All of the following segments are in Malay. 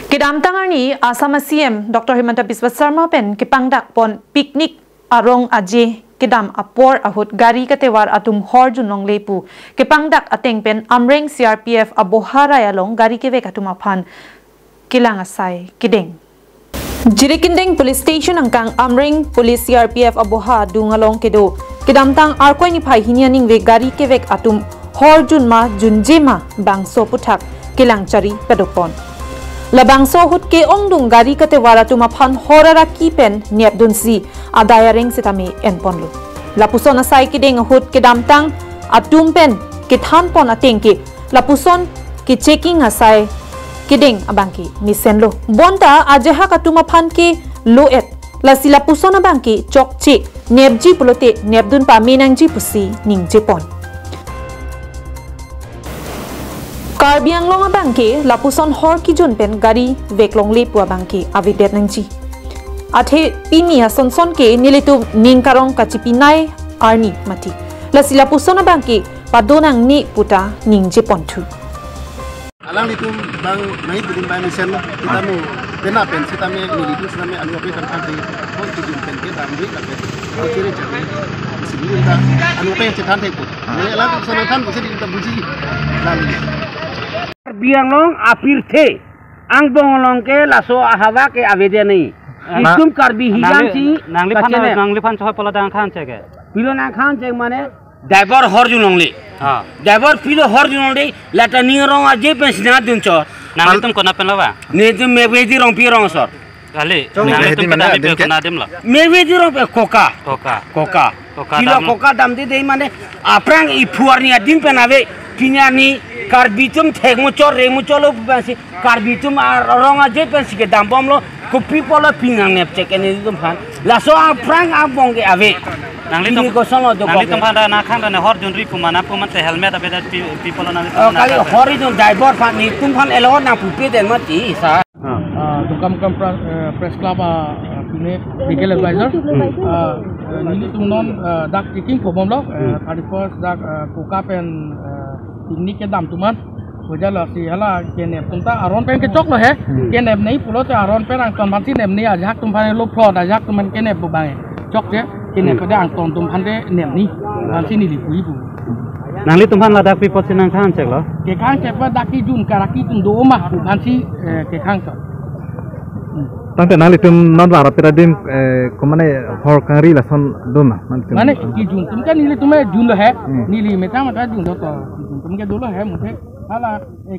Kedam tangarni Assam CM Dr. Himanta Biswa Sarma pen kipangdak pon piknik arong aje kedam apor ahut gari katewar atum hor junong lepu kipangdak ateng pen amreng CRPF abohara yalong gari keve katum aphan kilang asai kideng Jirikindeng Police Station angkang amreng Police CRPF aboha dungalong kedo kedam tang arkoi ni phai hinianing ve gari kevek atum hor junma junjema bangso puthak kilang chari pedopon Labangso hut ke ongdung gari katewara tumaphan horara kipen niapdun si adaya reng sitame enponlo. Lapuson asai kideng hut ke damtang atumpen ke thanpon atengke lapuson ke checking asai kideng abangke misenlo. Bonta ajaha katumaphan ke loet lasi lapuson abangke chokche nepji pulote nepdun pa menangji pusi ning jepon. Karbi Anglong abangke lapuson hor ki jun pen gari veklong le pu abangke avidet nangji athe pini sonson ke nilitu ningkarong kachipinai arni mati lasi lapuson abangke padonang ni puta ningje pontu alang itu bang naik budin bang misen kita mu pena pen kita me nilitu kita me anu pe kan te hor ki jun pen ke damri ka pe kire jare sini kita anu pe cetan te put alang sonotan bisa kita buji lalu Bianglong apir the ang bongolong ke laso ahawa ke avede nahi istum karbi hijam si nangli fan soh pola dang khan chege pilo na khan cheg mane driver hor junongli ha driver pilo hor junongli lata ningrong aje pensina dun chor nangli tum kona penlawa ne tum mevedi rong pi rong sor kali nangli tum kada be kona dem la mevedi rong pe koka pilo koka dam de mane aprang ipuar ni adin penave pinyani karbitum thegmuchor remucholo pensi karbitum ronga je pensi ke dambom lo kopi pola pinang nep chekene tum phan laso aprang abong ke ave nangli tum ko solo do nangli tum phanda na khang na hor junri kumana pum te helmet abe da people nangli kali hori don driver phan ni tum phan elo na pupi den mati sa Dukam press club pune legal advisor nili tum non dak checking problem lo 31st dak koka pen ini ke dam tuman wajah lah si hala kenep tumta aron pen ke chok lo hai kenep nahi pulo te aron pen ang ton bansi nep ni ajak tum phane lo fraud ajak tum kenep bu bang chok je kenep pada ang ton tum phane nep ni bansi ni lipui bu nangli tum phan ladak people sinang khan chek lo ke khang chek pa daki jun karaki tum do ma bu bansi ke khang chok tante nali tum non wara peradim komane hor kari la son doma mane ki jun tum kan nili tume jun lo hai nili meta mata jun do to tum ke dolo hai muthe hala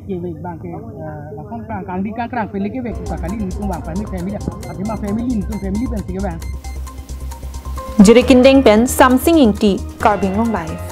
ke ve bang ke la kon kan di kan krang peli ke ve ka kali ni tum bang family adima family ni tum family pen ke bang Jirikindeng pen Samsung Inti Karbing Long Life